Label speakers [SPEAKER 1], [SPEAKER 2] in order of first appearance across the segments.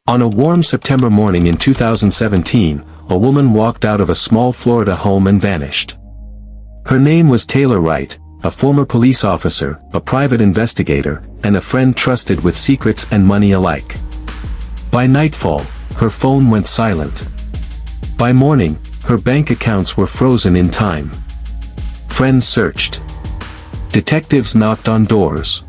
[SPEAKER 1] On a warm September morning in 2017, a woman walked out of a small Florida home and vanished. Her name was Taylor Wright, a former police officer, a private investigator, and a friend trusted with secrets and money alike. By nightfall, her phone went silent. By morning, her bank accounts were frozen in time. Friends searched. Detectives knocked on doors.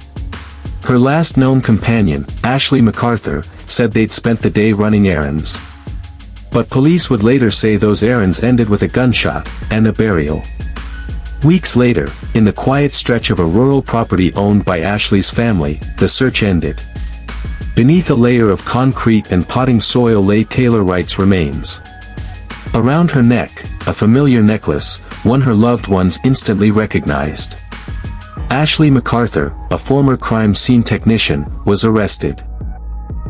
[SPEAKER 1] Her last known companion, Ashley MacArthur, said they'd spent the day running errands. But police would later say those errands ended with a gunshot and a burial. Weeks later, in the quiet stretch of a rural property owned by Ashley's family, the search ended. Beneath a layer of concrete and potting soil lay Taylor Wright's remains. Around her neck, a familiar necklace, one her loved ones instantly recognized. Ashley MacArthur, a former crime scene technician, was arrested.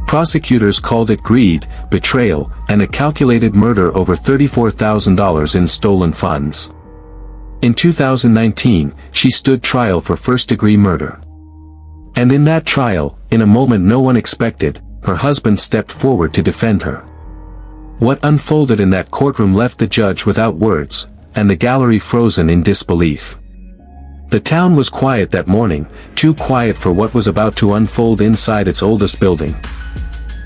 [SPEAKER 1] Prosecutors called it greed, betrayal, and a calculated murder over $34,000 in stolen funds. In 2019, she stood trial for first-degree murder. And in that trial, in a moment no one expected, her husband stepped forward to defend her. What unfolded in that courtroom left the judge without words, and the gallery frozen in disbelief. The town was quiet that morning, too quiet for what was about to unfold inside its oldest building.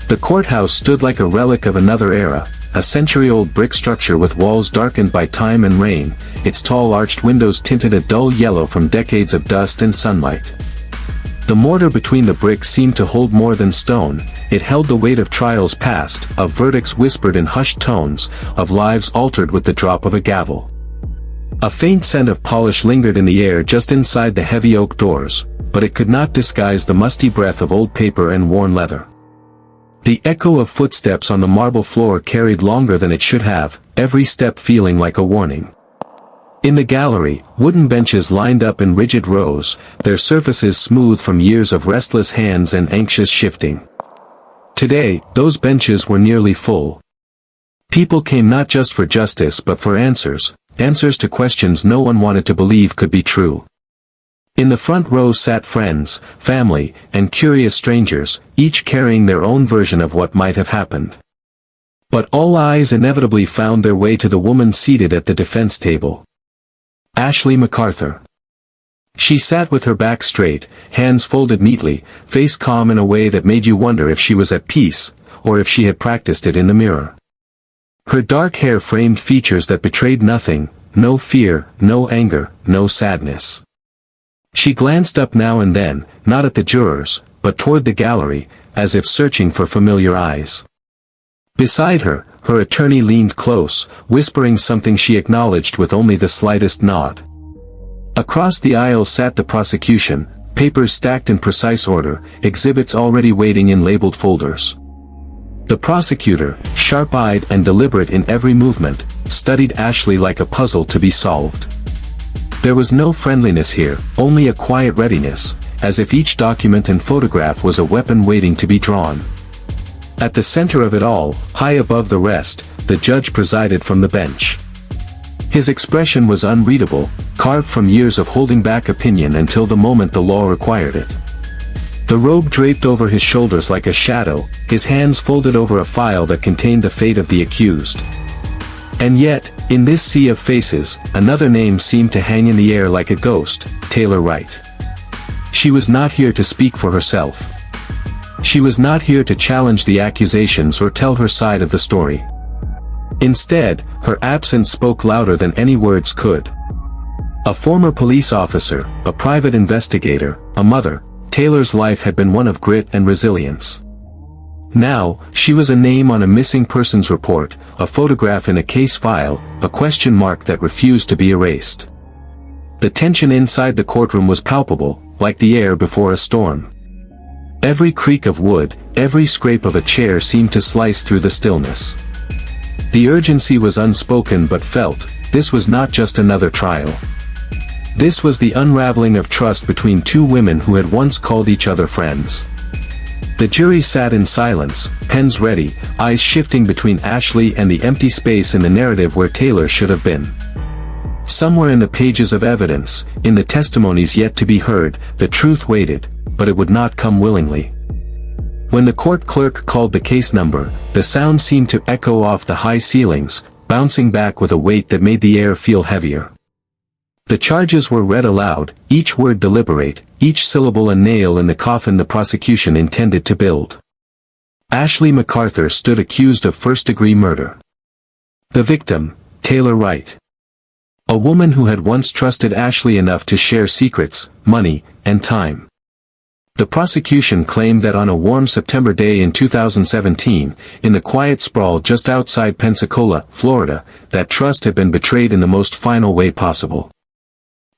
[SPEAKER 1] The courthouse stood like a relic of another era, a century-old brick structure with walls darkened by time and rain, its tall arched windows tinted a dull yellow from decades of dust and sunlight. The mortar between the bricks seemed to hold more than stone, it held the weight of trials past, of verdicts whispered in hushed tones, of lives altered with the drop of a gavel. A faint scent of polish lingered in the air just inside the heavy oak doors, but it could not disguise the musty breath of old paper and worn leather. The echo of footsteps on the marble floor carried longer than it should have, every step feeling like a warning. In the gallery, wooden benches lined up in rigid rows, their surfaces smooth from years of restless hands and anxious shifting. Today, those benches were nearly full. People came not just for justice but for answers to questions no one wanted to believe could be true. In the front row sat friends, family, and curious strangers, each carrying their own version of what might have happened. But all eyes inevitably found their way to the woman seated at the defense table. Ashley MacArthur. She sat with her back straight, hands folded neatly, face calm in a way that made you wonder if she was at peace, or if she had practiced it in the mirror. Her dark hair framed features that betrayed nothing, no fear, no anger, no sadness. She glanced up now and then, not at the jurors, but toward the gallery, as if searching for familiar eyes. Beside her, her attorney leaned close, whispering something she acknowledged with only the slightest nod. Across the aisle sat the prosecution, papers stacked in precise order, exhibits already waiting in labeled folders. The prosecutor, sharp-eyed and deliberate in every movement, studied Ashley like a puzzle to be solved. There was no friendliness here, only a quiet readiness, as if each document and photograph was a weapon waiting to be drawn. At the center of it all, high above the rest, the judge presided from the bench. His expression was unreadable, carved from years of holding back opinion until the moment the law required it. The robe draped over his shoulders like a shadow, his hands folded over a file that contained the fate of the accused. And yet, in this sea of faces, another name seemed to hang in the air like a ghost, Taylor Wright. She was not here to speak for herself. She was not here to challenge the accusations or tell her side of the story. Instead, her absence spoke louder than any words could. A former police officer, a private investigator, a mother, Taylor's life had been one of grit and resilience. Now, she was a name on a missing persons report, a photograph in a case file, a question mark that refused to be erased. The tension inside the courtroom was palpable, like the air before a storm. Every creak of wood, every scrape of a chair seemed to slice through the stillness. The urgency was unspoken but felt. This was not just another trial. This was the unraveling of trust between two women who had once called each other friends. The jury sat in silence, pens ready, eyes shifting between Ashley and the empty space in the narrative where Taylor should have been. Somewhere in the pages of evidence, in the testimonies yet to be heard, the truth waited, but it would not come willingly. When the court clerk called the case number, the sound seemed to echo off the high ceilings, bouncing back with a weight that made the air feel heavier. The charges were read aloud, each word deliberate, each syllable a nail in the coffin the prosecution intended to build. Ashley MacArthur stood accused of first-degree murder. The victim, Taylor Wright. A woman who had once trusted Ashley enough to share secrets, money, and time. The prosecution claimed that on a warm September day in 2017, in the quiet sprawl just outside Pensacola, Florida, that trust had been betrayed in the most final way possible.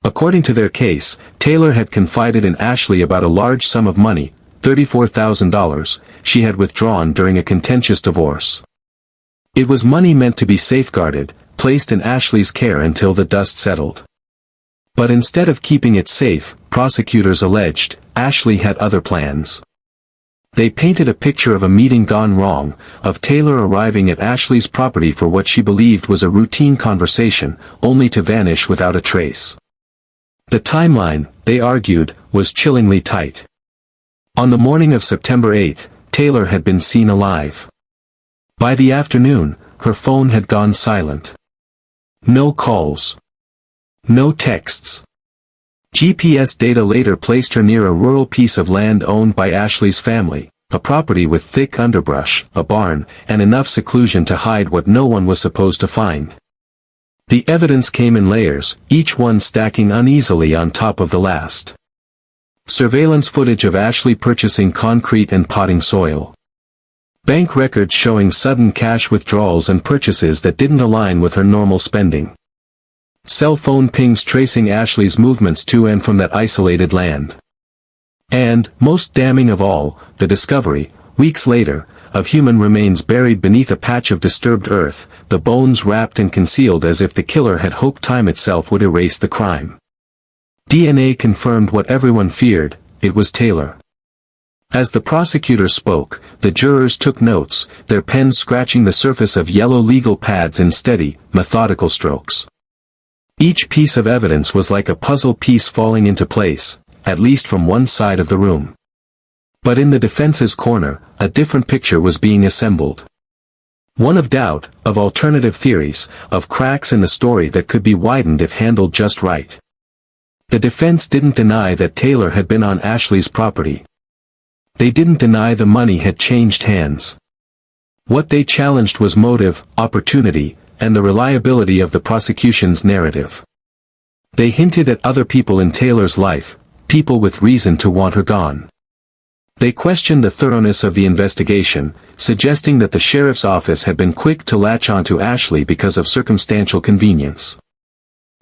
[SPEAKER 1] According to their case, Taylor had confided in Ashley about a large sum of money, $34,000, she had withdrawn during a contentious divorce. It was money meant to be safeguarded, placed in Ashley's care until the dust settled. But instead of keeping it safe, prosecutors alleged, Ashley had other plans. They painted a picture of a meeting gone wrong, of Taylor arriving at Ashley's property for what she believed was a routine conversation, only to vanish without a trace. The timeline, they argued, was chillingly tight. On the morning of September 8, Taylor had been seen alive. By the afternoon, her phone had gone silent. No calls. No texts. GPS data later placed her near a rural piece of land owned by Ashley's family, a property with thick underbrush, a barn, and enough seclusion to hide what no one was supposed to find. The evidence came in layers, each one stacking uneasily on top of the last. Surveillance footage of Ashley purchasing concrete and potting soil. Bank records showing sudden cash withdrawals and purchases that didn't align with her normal spending. Cell phone pings tracing Ashley's movements to and from that isolated land. And, most damning of all, the discovery, weeks later, of human remains buried beneath a patch of disturbed earth, the bones wrapped and concealed as if the killer had hoped time itself would erase the crime. DNA confirmed what everyone feared, it was Taylor. As the prosecutor spoke, the jurors took notes, their pens scratching the surface of yellow legal pads in steady, methodical strokes. Each piece of evidence was like a puzzle piece falling into place, at least from one side of the room. But in the defense's corner, a different picture was being assembled. One of doubt, of alternative theories, of cracks in the story that could be widened if handled just right. The defense didn't deny that Taylor had been on Ashley's property. They didn't deny the money had changed hands. What they challenged was motive, opportunity, and the reliability of the prosecution's narrative. They hinted at other people in Taylor's life, people with reason to want her gone. They questioned the thoroughness of the investigation, suggesting that the sheriff's office had been quick to latch onto Ashley because of circumstantial convenience.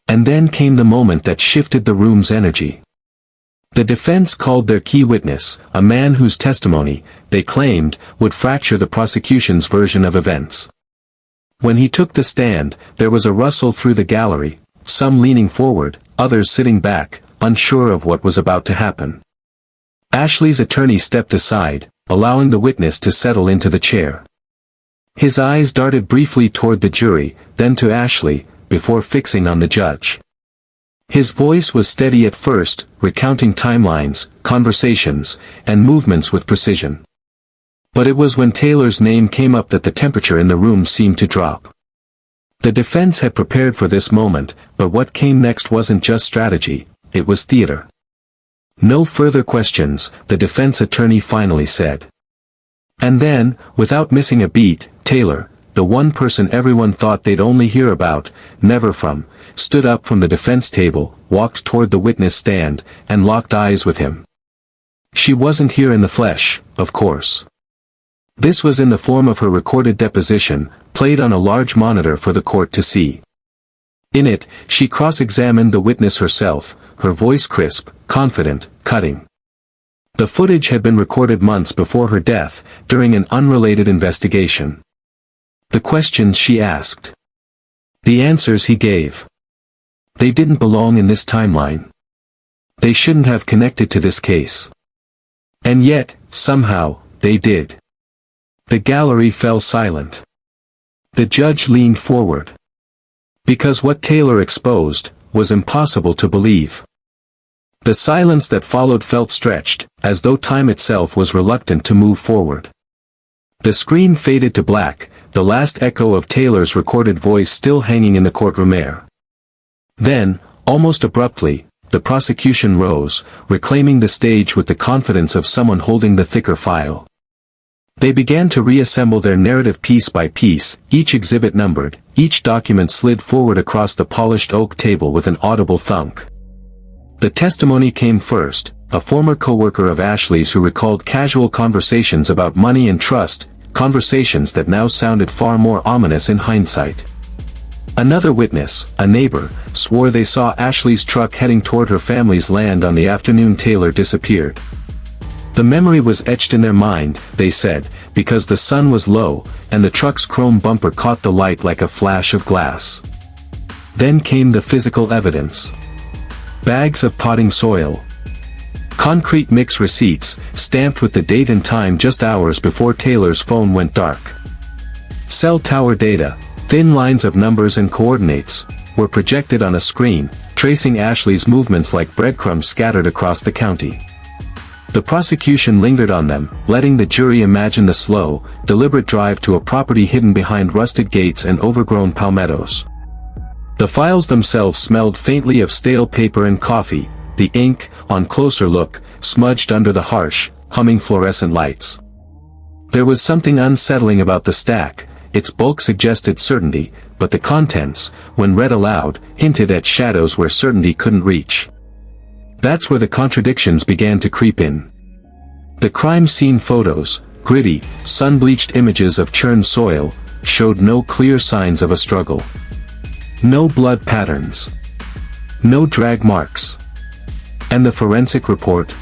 [SPEAKER 1] And then came the moment that shifted the room's energy. The defense called their key witness, a man whose testimony, they claimed, would fracture the prosecution's version of events. When he took the stand, there was a rustle through the gallery, some leaning forward, others sitting back, unsure of what was about to happen. Ashley's attorney stepped aside, allowing the witness to settle into the chair. His eyes darted briefly toward the jury, then to Ashley, before fixing on the judge. His voice was steady at first, recounting timelines, conversations, and movements with precision. But it was when Taylor's name came up that the temperature in the room seemed to drop. The defense had prepared for this moment, but what came next wasn't just strategy, it was theater. No further questions, the defense attorney finally said. And then, without missing a beat, Taylor, the one person everyone thought they'd only hear about, never from, stood up from the defense table, walked toward the witness stand, and locked eyes with him. She wasn't here in the flesh, of course. This was in the form of her recorded deposition, played on a large monitor for the court to see. In it, she cross-examined the witness herself, her voice crisp, confident, cutting. The footage had been recorded months before her death, during an unrelated investigation. The questions she asked. The answers he gave. They didn't belong in this timeline. They shouldn't have connected to this case. And yet, somehow, they did. The gallery fell silent. The judge leaned forward. Because what Taylor exposed, was impossible to believe. The silence that followed felt stretched, as though time itself was reluctant to move forward. The screen faded to black, the last echo of Taylor's recorded voice still hanging in the courtroom air. Then, almost abruptly, the prosecution rose, reclaiming the stage with the confidence of someone holding the thicker file. They began to reassemble their narrative piece by piece, each exhibit numbered, each document slid forward across the polished oak table with an audible thunk. The testimony came first, a former co-worker of Ashley's who recalled casual conversations about money and trust, conversations that now sounded far more ominous in hindsight. Another witness, a neighbor, swore they saw Ashley's truck heading toward her family's land on the afternoon Taylor disappeared. The memory was etched in their mind, they said, because the sun was low, and the truck's chrome bumper caught the light like a flash of glass. Then came the physical evidence. Bags of potting soil. Concrete mix receipts, stamped with the date and time just hours before Taylor's phone went dark. Cell tower data, thin lines of numbers and coordinates, were projected on a screen, tracing Ashley's movements like breadcrumbs scattered across the county. The prosecution lingered on them, letting the jury imagine the slow, deliberate drive to a property hidden behind rusted gates and overgrown palmettos. The files themselves smelled faintly of stale paper and coffee, the ink, on closer look, smudged under the harsh, humming fluorescent lights. There was something unsettling about the stack, its bulk suggested certainty, but the contents, when read aloud, hinted at shadows where certainty couldn't reach. That's where the contradictions began to creep in. The crime scene photos, gritty, sun-bleached images of churned soil, showed no clear signs of a struggle. No blood patterns. No drag marks. And the forensic report?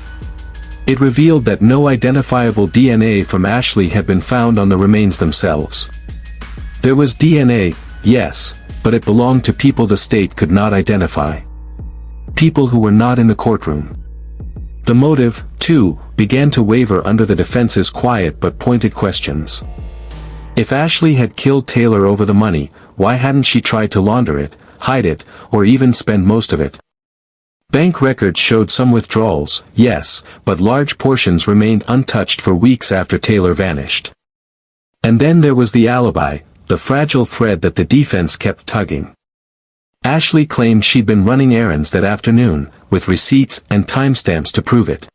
[SPEAKER 1] It revealed that no identifiable DNA from Ashley had been found on the remains themselves. There was DNA, yes, but it belonged to people the state could not identify. People who were not in the courtroom. The motive, too, began to waver under the defense's quiet but pointed questions. If Ashley had killed Taylor over the money, why hadn't she tried to launder it, hide it, or even spend most of it? Bank records showed some withdrawals, yes, but large portions remained untouched for weeks after Taylor vanished. And then there was the alibi, the fragile thread that the defense kept tugging. Ashley claimed she'd been running errands that afternoon, with receipts and timestamps to prove it.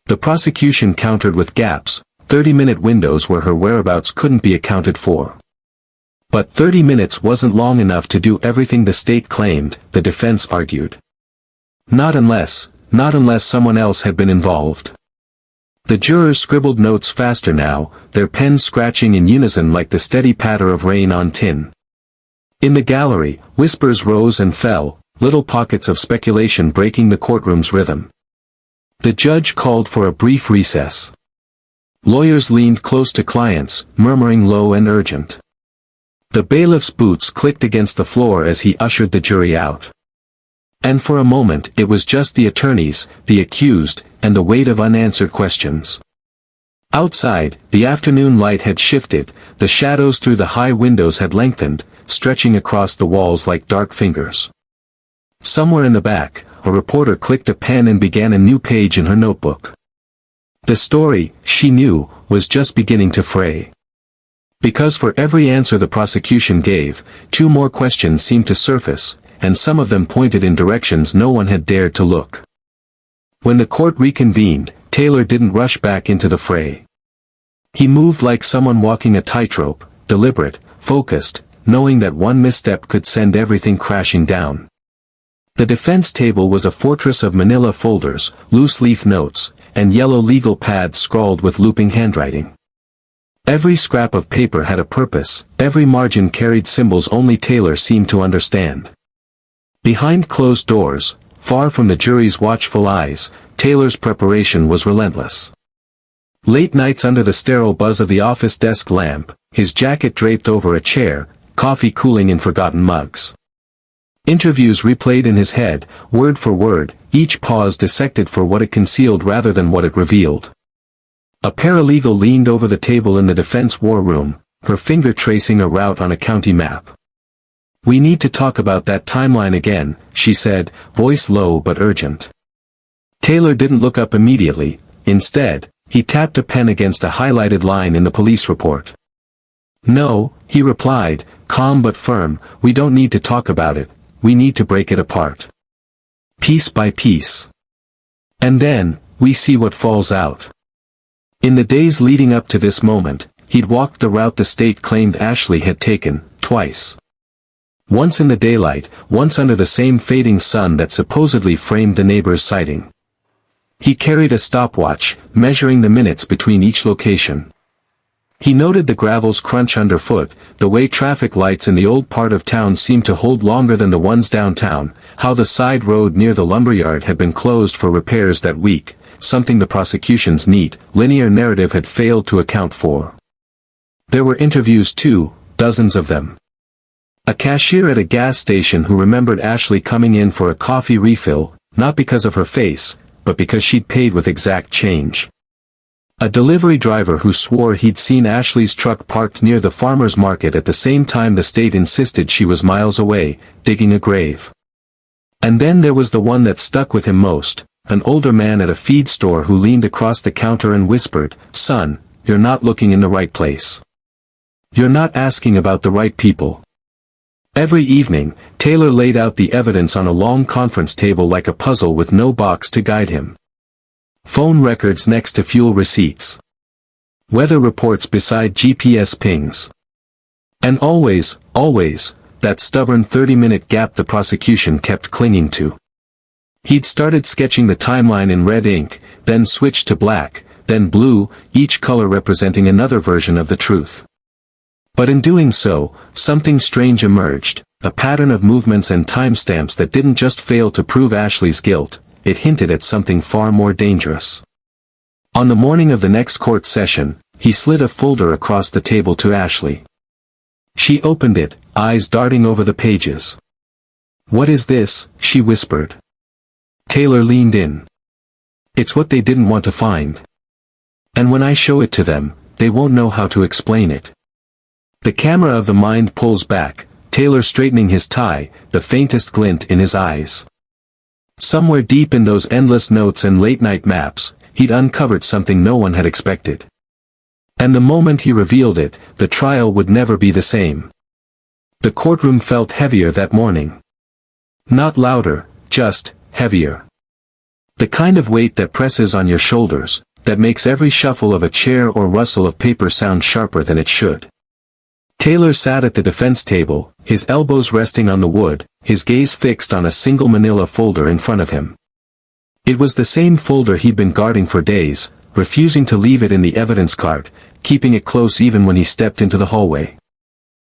[SPEAKER 1] The prosecution countered with gaps, 30-minute windows where her whereabouts couldn't be accounted for. But 30 minutes wasn't long enough to do everything the state claimed, the defense argued. Not unless someone else had been involved. The jurors scribbled notes faster now, their pens scratching in unison like the steady patter of rain on tin. In the gallery, whispers rose and fell, little pockets of speculation breaking the courtroom's rhythm. The judge called for a brief recess. Lawyers leaned close to clients, murmuring low and urgent. The bailiff's boots clicked against the floor as he ushered the jury out. And for a moment it was just the attorneys, the accused, and the weight of unanswered questions. Outside, the afternoon light had shifted, the shadows through the high windows had lengthened, stretching across the walls like dark fingers. Somewhere in the back, a reporter clicked a pen and began a new page in her notebook. The story, she knew, was just beginning to fray. Because for every answer the prosecution gave, two more questions seemed to surface, and some of them pointed in directions no one had dared to look. When the court reconvened, Taylor didn't rush back into the fray. He moved like someone walking a tightrope, deliberate, focused, knowing that one misstep could send everything crashing down. The defense table was a fortress of manila folders, loose-leaf notes, and yellow legal pads scrawled with looping handwriting. Every scrap of paper had a purpose, every margin carried symbols only Taylor seemed to understand. Behind closed doors, far from the jury's watchful eyes, Taylor's preparation was relentless. Late nights under the sterile buzz of the office desk lamp, his jacket draped over a chair, coffee cooling in forgotten mugs. Interviews replayed in his head, word for word, each pause dissected for what it concealed rather than what it revealed. A paralegal leaned over the table in the defense war room, her finger tracing a route on a county map. "We need to talk about that timeline again," she said, voice low but urgent. Taylor didn't look up immediately. Instead, he tapped a pen against a highlighted line in the police report. "No," he replied, calm but firm, "we don't need to talk about it, we need to break it apart. Piece by piece. And then, we see what falls out." In the days leading up to this moment, he'd walked the route the state claimed Ashley had taken, twice. Once in the daylight, once under the same fading sun that supposedly framed the neighbor's sighting. He carried a stopwatch, measuring the minutes between each location. He noted the gravel's crunch underfoot, the way traffic lights in the old part of town seemed to hold longer than the ones downtown, how the side road near the lumberyard had been closed for repairs that week, something the prosecution's neat, linear narrative had failed to account for. There were interviews too, dozens of them. A cashier at a gas station who remembered Ashley coming in for a coffee refill, not because of her face, but because she'd paid with exact change. A delivery driver who swore he'd seen Ashley's truck parked near the farmer's market at the same time the state insisted she was miles away, digging a grave. And then there was the one that stuck with him most, an older man at a feed store who leaned across the counter and whispered, "Son, you're not looking in the right place. You're not asking about the right people." Every evening, Taylor laid out the evidence on a long conference table like a puzzle with no box to guide him. Phone records next to fuel receipts. Weather reports beside GPS pings. And always, that stubborn 30-minute gap the prosecution kept clinging to. He'd started sketching the timeline in red ink, then switched to black, then blue, each color representing another version of the truth. But in doing so, something strange emerged, a pattern of movements and timestamps that didn't just fail to prove Ashley's guilt, it hinted at something far more dangerous. On the morning of the next court session, he slid a folder across the table to Ashley. She opened it, eyes darting over the pages. "What is this?" she whispered. Taylor leaned in. "It's what they didn't want to find. And when I show it to them, they won't know how to explain it." The camera of the mind pulls back, Taylor straightening his tie, the faintest glint in his eyes. Somewhere deep in those endless notes and late-night maps, he'd uncovered something no one had expected. And the moment he revealed it, the trial would never be the same. The courtroom felt heavier that morning. Not louder, just heavier. The kind of weight that presses on your shoulders, that makes every shuffle of a chair or rustle of paper sound sharper than it should. Taylor sat at the defense table, his elbows resting on the wood, his gaze fixed on a single manila folder in front of him. It was the same folder he'd been guarding for days, refusing to leave it in the evidence cart, keeping it close even when he stepped into the hallway.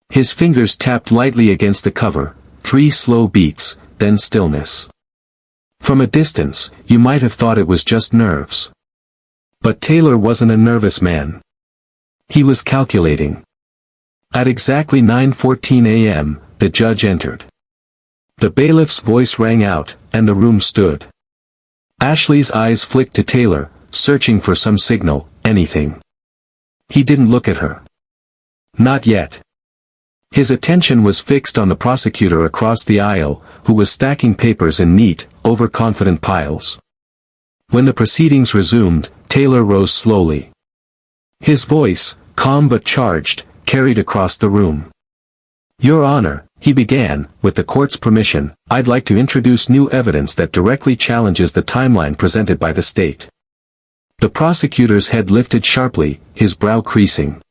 [SPEAKER 1] His fingers tapped lightly against the cover, 3 slow beats, then stillness. From a distance, you might have thought it was just nerves. But Taylor wasn't a nervous man. He was calculating. At exactly 9:14 a.m., the judge entered. The bailiff's voice rang out, and the room stood. Ashley's eyes flicked to Taylor, searching for some signal, anything. He didn't look at her. Not yet. His attention was fixed on the prosecutor across the aisle, who was stacking papers in neat, overconfident piles. When the proceedings resumed, Taylor rose slowly. His voice, calm but charged, carried across the room. "Your Honor," he began, "with the court's permission, I'd like to introduce new evidence that directly challenges the timeline presented by the state." The prosecutor's head lifted sharply, his brow creasing.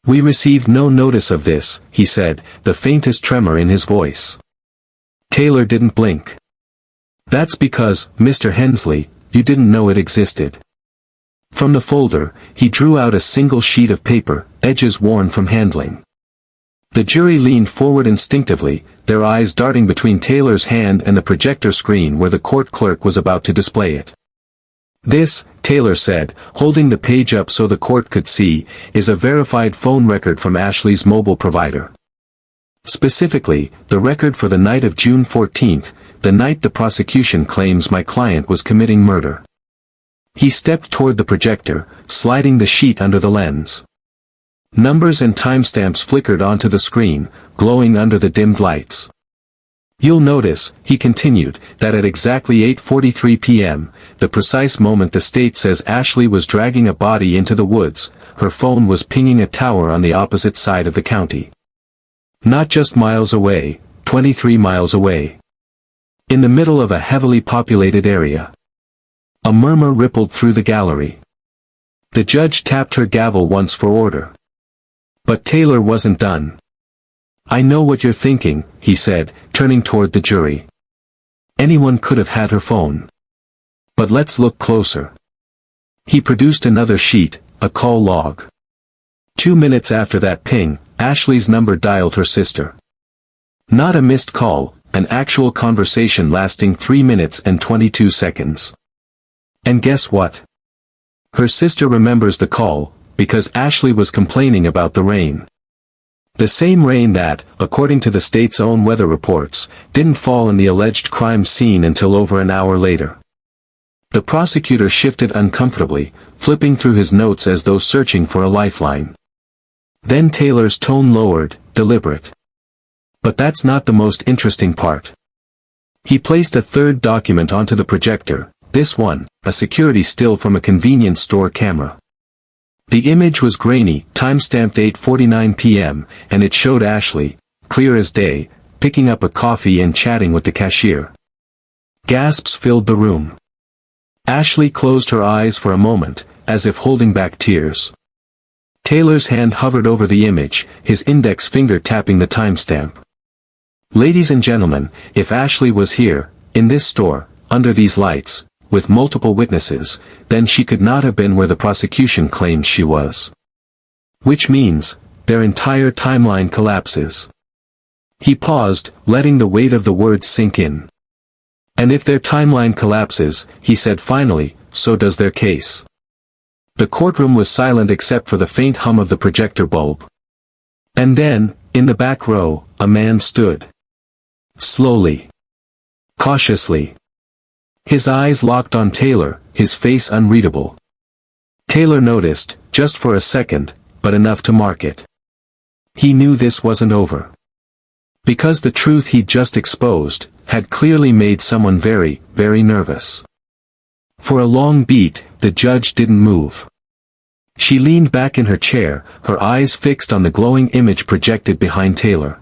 [SPEAKER 1] "We received no notice of this," he said, the faintest tremor in his voice. Taylor didn't blink. "That's because, Mr. Hensley, you didn't know it existed." From the folder, he drew out a single sheet of paper, edges worn from handling. The jury leaned forward instinctively, their eyes darting between Taylor's hand and the projector screen where the court clerk was about to display it. "This," Taylor said, holding the page up so the court could see, "is a verified phone record from Ashley's mobile provider. Specifically, the record for the night of June 14th, the night the prosecution claims my client was committing murder." He stepped toward the projector, sliding the sheet under the lens. Numbers and timestamps flickered onto the screen, glowing under the dimmed lights. You'll notice, he continued, that at exactly 8:43 p.m., the precise moment the state says Ashley was dragging a body into the woods, her phone was pinging a tower on the opposite side of the county. Not just miles away, 23 miles away. In the middle of a heavily populated area. A murmur rippled through the gallery. The judge tapped her gavel once for order. But Taylor wasn't done. "I know what you're thinking," he said, turning toward the jury. "Anyone could have had her phone. But let's look closer." He produced another sheet, a call log. 2 minutes after that ping, Ashley's number dialed her sister. Not a missed call, an actual conversation lasting 3 minutes and 22 seconds. And guess what? Her sister remembers the call, because Ashley was complaining about the rain. The same rain that, according to the state's own weather reports, didn't fall in the alleged crime scene until over an hour later. The prosecutor shifted uncomfortably, flipping through his notes as though searching for a lifeline. Then Taylor's tone lowered, deliberate. But that's not the most interesting part. He placed a third document onto the projector, this one, a security still from a convenience store camera. The image was grainy, time-stamped 8:49 p.m., and it showed Ashley, clear as day, picking up a coffee and chatting with the cashier. Gasps filled the room. Ashley closed her eyes for a moment, as if holding back tears. Taylor's hand hovered over the image, his index finger tapping the timestamp. Ladies and gentlemen, if Ashley was here, in this store, under these lights, with multiple witnesses, then she could not have been where the prosecution claims she was. Which means, their entire timeline collapses. He paused, letting the weight of the words sink in. And if their timeline collapses, he said finally, so does their case. The courtroom was silent except for the faint hum of the projector bulb. And then, in the back row, a man stood. Slowly. Cautiously. His eyes locked on Taylor, his face unreadable. Taylor noticed, just for a second, but enough to mark it. He knew this wasn't over. Because the truth he'd just exposed, had clearly made someone very, very nervous. For a long beat, the judge didn't move. She leaned back in her chair, her eyes fixed on the glowing image projected behind Taylor.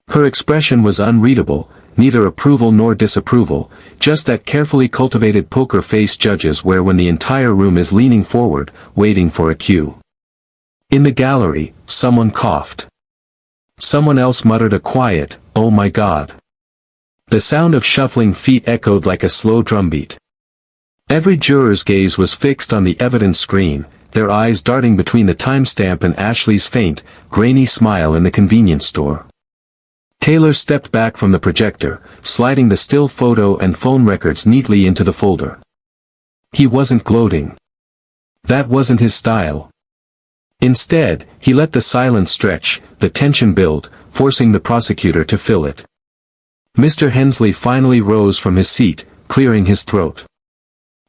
[SPEAKER 1] Her expression was unreadable, neither approval nor disapproval, just that carefully cultivated poker face judges wear when the entire room is leaning forward, waiting for a cue. In the gallery, someone coughed. Someone else muttered a quiet, "Oh my God." The sound of shuffling feet echoed like a slow drumbeat. Every juror's gaze was fixed on the evidence screen, their eyes darting between the timestamp and Ashley's faint, grainy smile in the convenience store. Taylor stepped back from the projector, sliding the still photo and phone records neatly into the folder. He wasn't gloating. That wasn't his style. Instead, he let the silence stretch, the tension build, forcing the prosecutor to fill it. Mr. Hensley finally rose from his seat, clearing his throat.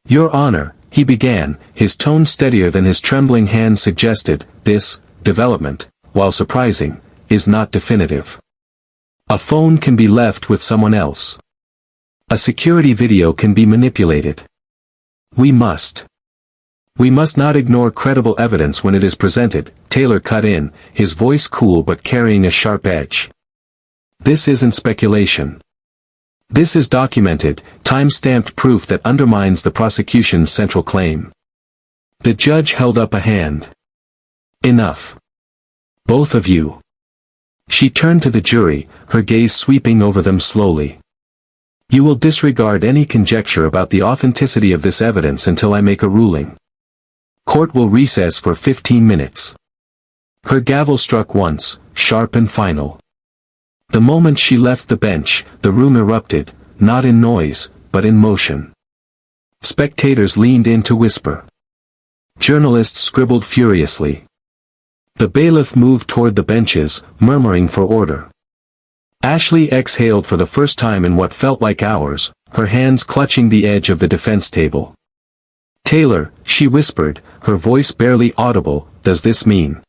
[SPEAKER 1] "Your Honor," he began, his tone steadier than his trembling hand suggested, "this development, while surprising, is not definitive. A phone can be left with someone else. A security video can be manipulated. We must not ignore credible evidence when it is presented," Taylor cut in, his voice cool but carrying a sharp edge. "This isn't speculation. This is documented, time-stamped proof that undermines the prosecution's central claim." The judge held up a hand. "Enough. Both of you." She turned to the jury, her gaze sweeping over them slowly. "You will disregard any conjecture about the authenticity of this evidence until I make a ruling. Court will recess for 15 minutes. Her gavel struck once, sharp and final. The moment she left the bench, the room erupted, not in noise, but in motion. Spectators leaned in to whisper. Journalists scribbled furiously. The bailiff moved toward the benches, murmuring for order. Ashley exhaled for the first time in what felt like hours, her hands clutching the edge of the defense table. "Taylor," she whispered, her voice barely audible, "does this mean?"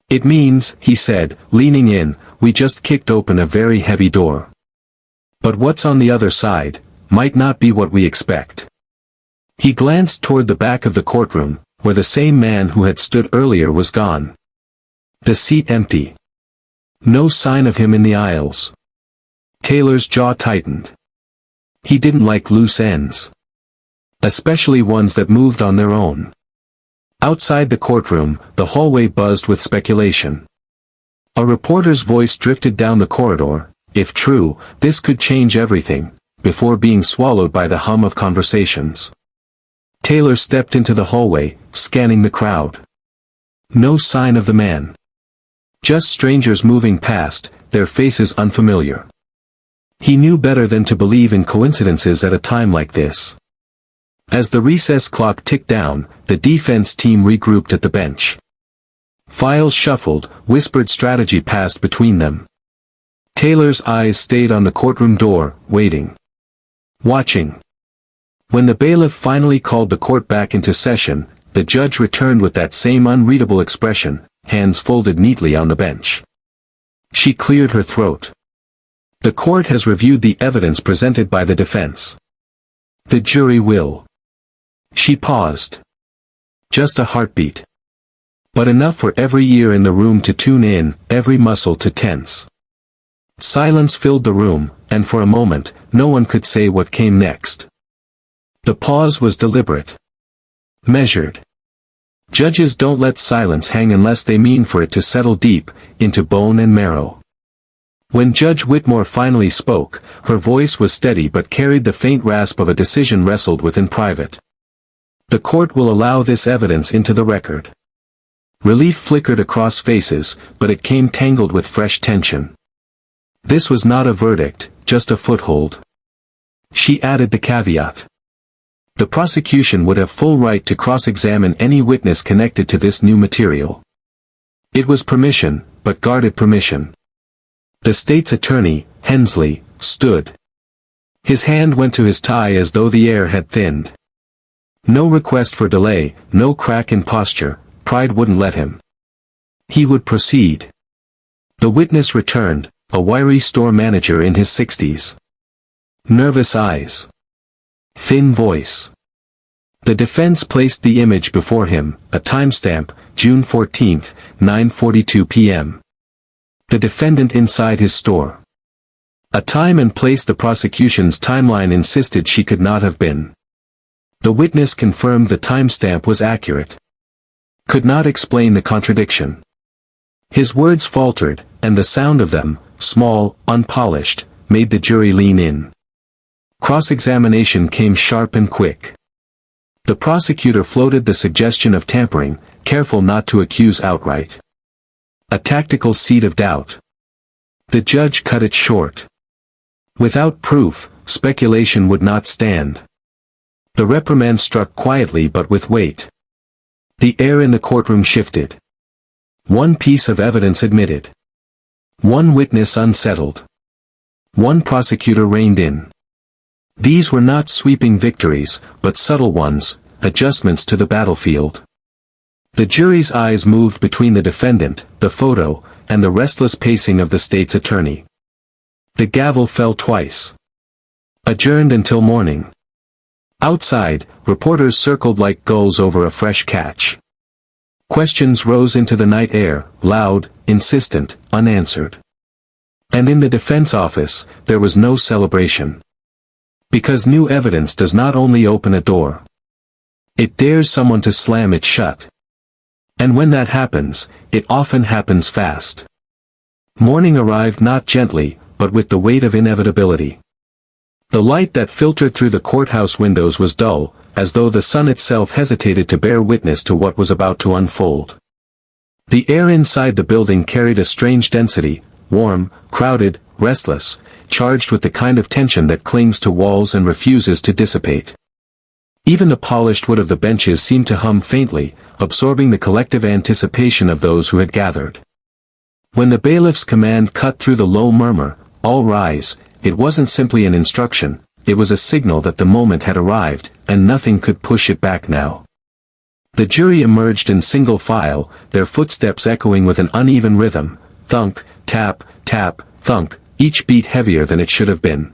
[SPEAKER 1] "It means," he said, leaning in, "we just kicked open a very heavy door. But what's on the other side might not be what we expect. He glanced toward the back of the courtroom, where the same man who had stood earlier was gone. The seat empty. No sign of him in the aisles. Taylor's jaw tightened. He didn't like loose ends. Especially ones that moved on their own. Outside the courtroom, the hallway buzzed with speculation. A reporter's voice drifted down the corridor. If true, this could change everything, before being swallowed by the hum of conversations. Taylor stepped into the hallway, scanning the crowd. No sign of the man. Just strangers moving past, their faces unfamiliar. He knew better than to believe in coincidences at a time like this. As the recess clock ticked down, the defense team regrouped at the bench. Files shuffled, whispered strategy passed between them. Taylor's eyes stayed on the courtroom door, waiting. Watching. When the bailiff finally called the court back into session, the judge returned with that same unreadable expression, hands folded neatly on the bench. She cleared her throat. The court has reviewed the evidence presented by the defense. The jury will. She paused. Just a heartbeat. But enough for every ear in the room to tune in, every muscle to tense. Silence filled the room, and for a moment, no one could say what came next. The pause was deliberate. Measured. Judges don't let silence hang unless they mean for it to settle deep, into bone and marrow. When Judge Whitmore finally spoke, her voice was steady but carried the faint rasp of a decision wrestled with in private. The court will allow this evidence into the record. Relief flickered across faces, but it came tangled with fresh tension. This was not a verdict, just a foothold. She added the caveat. The prosecution would have full right to cross-examine any witness connected to this new material. It was permission, but guarded permission. The state's attorney, Hensley, stood. His hand went to his tie as though the air had thinned. No request for delay, no crack in posture, pride wouldn't let him. He would proceed. The witness returned, a wiry store manager in his 60s. Nervous eyes. Thin voice. The defense placed the image before him, a timestamp, June 14, 9:42 p.m. The defendant inside his store. A time and place the prosecution's timeline insisted she could not have been. The witness confirmed the timestamp was accurate. Could not explain the contradiction. His words faltered, and the sound of them, small, unpolished, made the jury lean in. Cross-examination came sharp and quick. The prosecutor floated the suggestion of tampering, careful not to accuse outright. A tactical seed of doubt. The judge cut it short. Without proof, speculation would not stand. The reprimand struck quietly but with weight. The air in the courtroom shifted. One piece of evidence admitted. One witness unsettled. One prosecutor reined in. These were not sweeping victories, but subtle ones, adjustments to the battlefield. The jury's eyes moved between the defendant, the photo, and the restless pacing of the state's attorney. The gavel fell twice. Adjourned until morning. Outside, reporters circled like gulls over a fresh catch. Questions rose into the night air, loud, insistent, unanswered. And in the defense office, there was no celebration. Because new evidence does not only open a door. It dares someone to slam it shut. And when that happens, it often happens fast. Morning arrived not gently, but with the weight of inevitability. The light that filtered through the courthouse windows was dull, as though the sun itself hesitated to bear witness to what was about to unfold. The air inside the building carried a strange density, warm, crowded, restless, charged with the kind of tension that clings to walls and refuses to dissipate. Even the polished wood of the benches seemed to hum faintly, absorbing the collective anticipation of those who had gathered. When the bailiff's command cut through the low murmur, "All rise," it wasn't simply an instruction, it was a signal that the moment had arrived, and nothing could push it back now. The jury emerged in single file, their footsteps echoing with an uneven rhythm, thunk, tap, tap, thunk, each beat heavier than it should have been.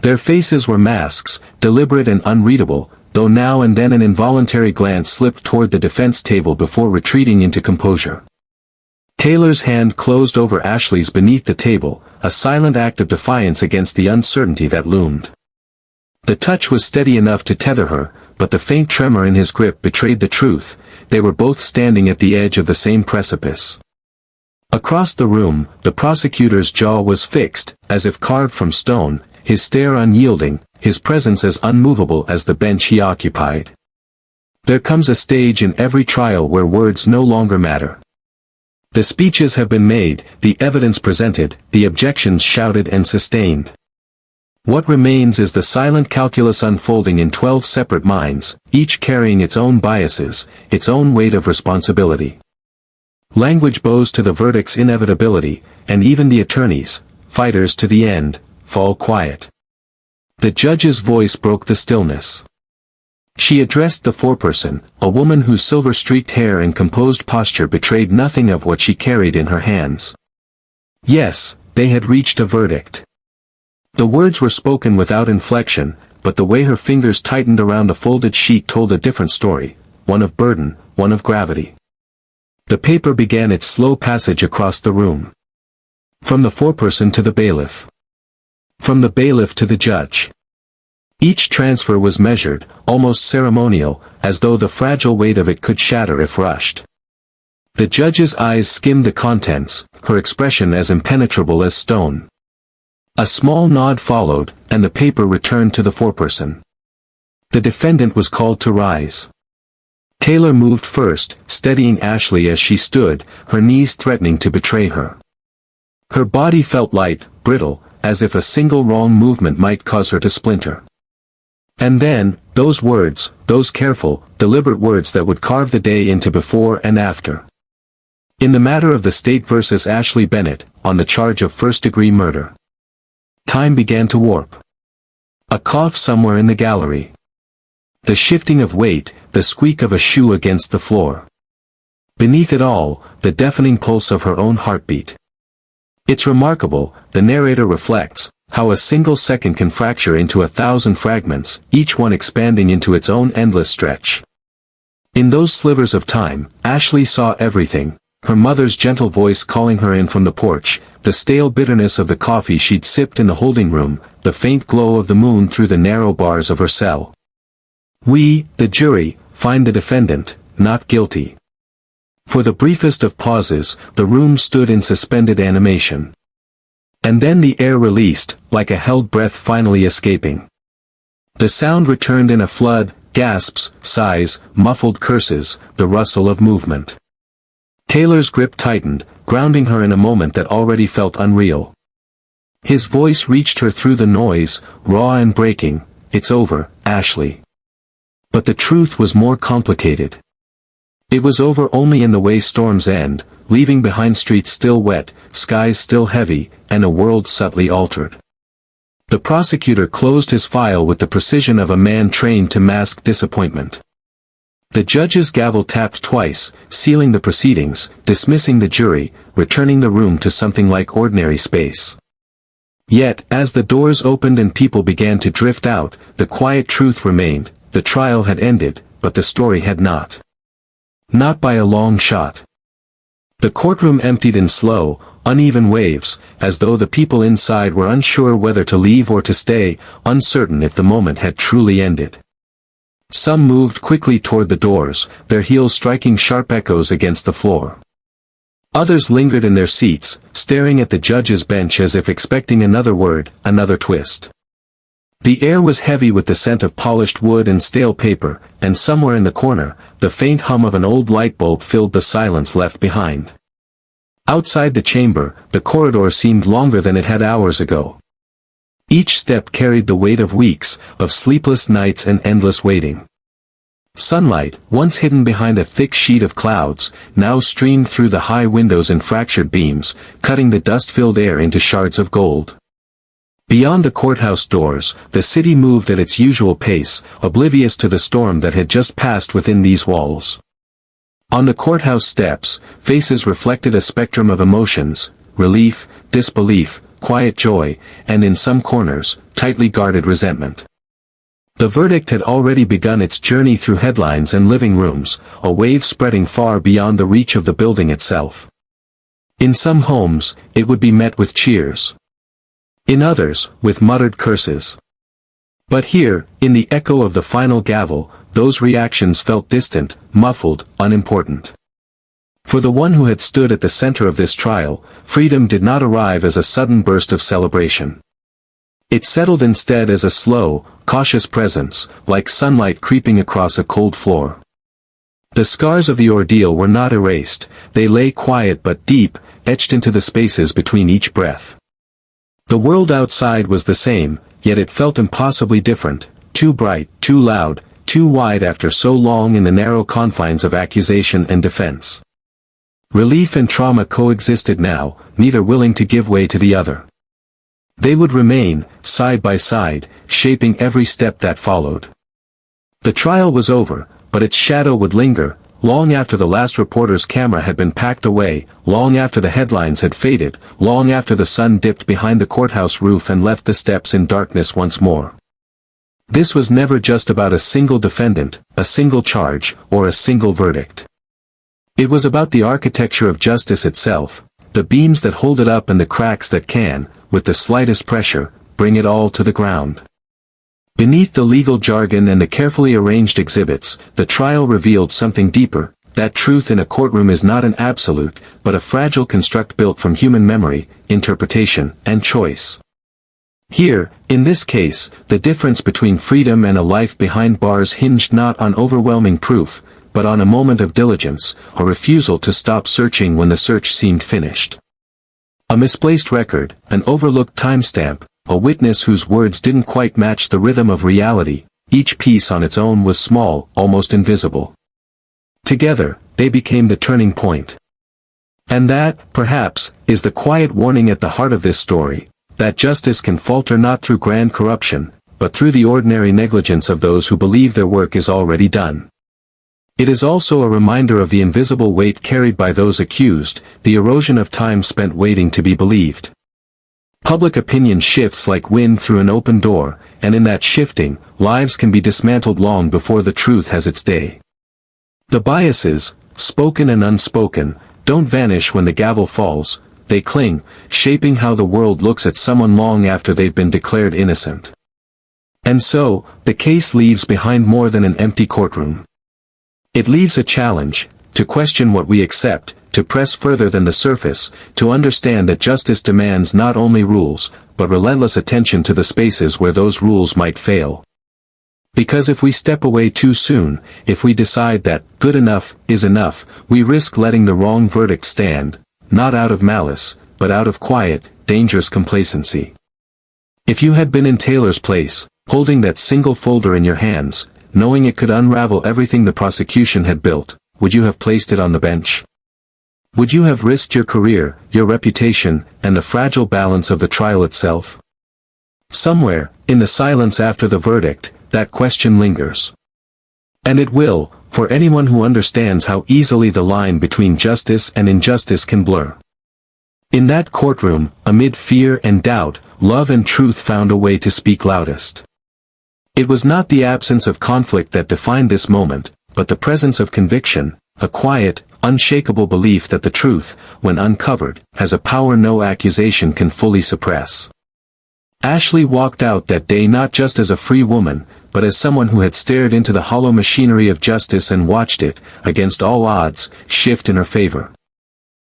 [SPEAKER 1] Their faces were masks, deliberate and unreadable, though now and then an involuntary glance slipped toward the defense table before retreating into composure. Taylor's hand closed over Ashley's beneath the table, a silent act of defiance against the uncertainty that loomed. The touch was steady enough to tether her, but the faint tremor in his grip betrayed the truth. They were both standing at the edge of the same precipice. Across the room, the prosecutor's jaw was fixed, as if carved from stone, his stare unyielding, his presence as unmovable as the bench he occupied. There comes a stage in every trial where words no longer matter. The speeches have been made, the evidence presented, the objections shouted and sustained. What remains is the silent calculus unfolding in 12 separate minds, each carrying its own biases, its own weight of responsibility. Language bows to the verdict's inevitability, and even the attorneys, fighters to the end, fall quiet. The judge's voice broke the stillness. She addressed the foreperson, a woman whose silver-streaked hair and composed posture betrayed nothing of what she carried in her hands. Yes, they had reached a verdict. The words were spoken without inflection, but the way her fingers tightened around the folded sheet told a different story, one of burden, one of gravity. The paper began its slow passage across the room. From the foreperson to the bailiff. From the bailiff to the judge. Each transfer was measured, almost ceremonial, as though the fragile weight of it could shatter if rushed. The judge's eyes skimmed the contents, her expression as impenetrable as stone. A small nod followed, and the paper returned to the foreperson. The defendant was called to rise. Taylor moved first, steadying Ashley as she stood, her knees threatening to betray her. Her body felt light, brittle, as if a single wrong movement might cause her to splinter. And then, those words, those careful, deliberate words that would carve the day into before and after. In the matter of the state versus Ashley Bennett, on the charge of first-degree murder. Time began to warp. A cough somewhere in the gallery. The shifting of weight, the squeak of a shoe against the floor. Beneath it all, the deafening pulse of her own heartbeat. It's remarkable, the narrator reflects, how a single second can fracture into 1,000 fragments, each one expanding into its own endless stretch. In those slivers of time, Ashley saw everything. Her mother's gentle voice calling her in from the porch, the stale bitterness of the coffee she'd sipped in the holding room, the faint glow of the moon through the narrow bars of her cell. We, the jury, find the defendant, not guilty. For the briefest of pauses, the room stood in suspended animation. And then the air released, like a held breath finally escaping. The sound returned in a flood, gasps, sighs, muffled curses, the rustle of movement. Taylor's grip tightened, grounding her in a moment that already felt unreal. His voice reached her through the noise, raw and breaking, "It's over, Ashley." But the truth was more complicated. It was over only in the way storms end, leaving behind streets still wet, skies still heavy, and a world subtly altered. The prosecutor closed his file with the precision of a man trained to mask disappointment. The judge's gavel tapped twice, sealing the proceedings, dismissing the jury, returning the room to something like ordinary space. Yet, as the doors opened and people began to drift out, the quiet truth remained: the trial had ended, but the story had not. Not by a long shot. The courtroom emptied in slow, uneven waves, as though the people inside were unsure whether to leave or to stay, uncertain if the moment had truly ended. Some moved quickly toward the doors, their heels striking sharp echoes against the floor. Others lingered in their seats, staring at the judge's bench as if expecting another word, another twist. The air was heavy with the scent of polished wood and stale paper, and somewhere in the corner, the faint hum of an old light bulb filled the silence left behind. Outside the chamber, the corridor seemed longer than it had hours ago. Each step carried the weight of weeks, of sleepless nights and endless waiting. Sunlight, once hidden behind a thick sheet of clouds, now streamed through the high windows in fractured beams, cutting the dust-filled air into shards of gold. Beyond the courthouse doors, the city moved at its usual pace, oblivious to the storm that had just passed within these walls. On the courthouse steps, faces reflected a spectrum of emotions: relief, disbelief, quiet joy, and in some corners, tightly guarded resentment. The verdict had already begun its journey through headlines and living rooms, a wave spreading far beyond the reach of the building itself. In some homes, it would be met with cheers. In others, with muttered curses. But here, in the echo of the final gavel, those reactions felt distant, muffled, unimportant. For the one who had stood at the center of this trial, freedom did not arrive as a sudden burst of celebration. It settled instead as a slow, cautious presence, like sunlight creeping across a cold floor. The scars of the ordeal were not erased, they lay quiet but deep, etched into the spaces between each breath. The world outside was the same, yet it felt impossibly different, too bright, too loud, too wide after so long in the narrow confines of accusation and defense. Relief and trauma coexisted now, neither willing to give way to the other. They would remain, side by side, shaping every step that followed. The trial was over, but its shadow would linger, long after the last reporter's camera had been packed away, long after the headlines had faded, long after the sun dipped behind the courthouse roof and left the steps in darkness once more. This was never just about a single defendant, a single charge, or a single verdict. It was about the architecture of justice itself, the beams that hold it up and the cracks that can, with the slightest pressure, bring it all to the ground. Beneath the legal jargon and the carefully arranged exhibits, the trial revealed something deeper, that truth in a courtroom is not an absolute, but a fragile construct built from human memory, interpretation, and choice. Here, in this case, the difference between freedom and a life behind bars hinged not on overwhelming proof, but on a moment of diligence, a refusal to stop searching when the search seemed finished. A misplaced record, an overlooked timestamp, a witness whose words didn't quite match the rhythm of reality, each piece on its own was small, almost invisible. Together, they became the turning point. And that, perhaps, is the quiet warning at the heart of this story, that justice can falter not through grand corruption, but through the ordinary negligence of those who believe their work is already done. It is also a reminder of the invisible weight carried by those accused, the erosion of time spent waiting to be believed. Public opinion shifts like wind through an open door, and in that shifting, lives can be dismantled long before the truth has its day. The biases, spoken and unspoken, don't vanish when the gavel falls, they cling, shaping how the world looks at someone long after they've been declared innocent. And so, the case leaves behind more than an empty courtroom. It leaves a challenge, to question what we accept, to press further than the surface, to understand that justice demands not only rules, but relentless attention to the spaces where those rules might fail. Because if we step away too soon, if we decide that good enough is enough, we risk letting the wrong verdict stand, not out of malice, but out of quiet, dangerous complacency. If you had been in Taylor's place, holding that single folder in your hands, knowing it could unravel everything the prosecution had built, would you have placed it on the bench? Would you have risked your career, your reputation, and the fragile balance of the trial itself? Somewhere, in the silence after the verdict, that question lingers. And it will, for anyone who understands how easily the line between justice and injustice can blur. In that courtroom, amid fear and doubt, love and truth found a way to speak loudest. It was not the absence of conflict that defined this moment, but the presence of conviction, a quiet, unshakable belief that the truth, when uncovered, has a power no accusation can fully suppress. Ashley walked out that day not just as a free woman, but as someone who had stared into the hollow machinery of justice and watched it, against all odds, shift in her favor.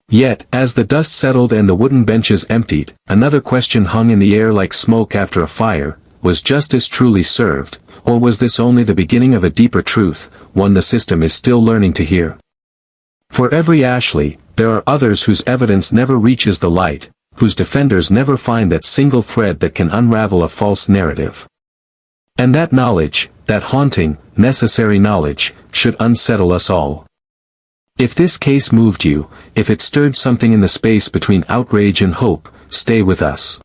[SPEAKER 1] Yet, as the dust settled and the wooden benches emptied, another question hung in the air like smoke after a fire: was justice truly served, or was this only the beginning of a deeper truth, one the system is still learning to hear? For every Ashley, there are others whose evidence never reaches the light, whose defenders never find that single thread that can unravel a false narrative. And that knowledge, that haunting, necessary knowledge, should unsettle us all. If this case moved you, if it stirred something in the space between outrage and hope, stay with us.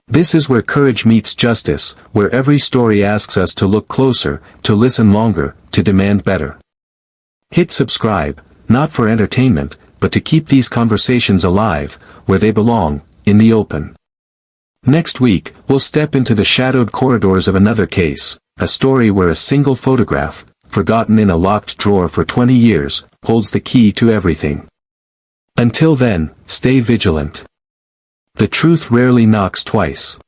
[SPEAKER 1] This is where courage meets justice, where every story asks us to look closer, to listen longer, to demand better. Hit subscribe, not for entertainment, but to keep these conversations alive, where they belong, in the open. Next week, we'll step into the shadowed corridors of another case, a story where a single photograph, forgotten in a locked drawer for 20 years, holds the key to everything. Until then, stay vigilant. The truth rarely knocks twice.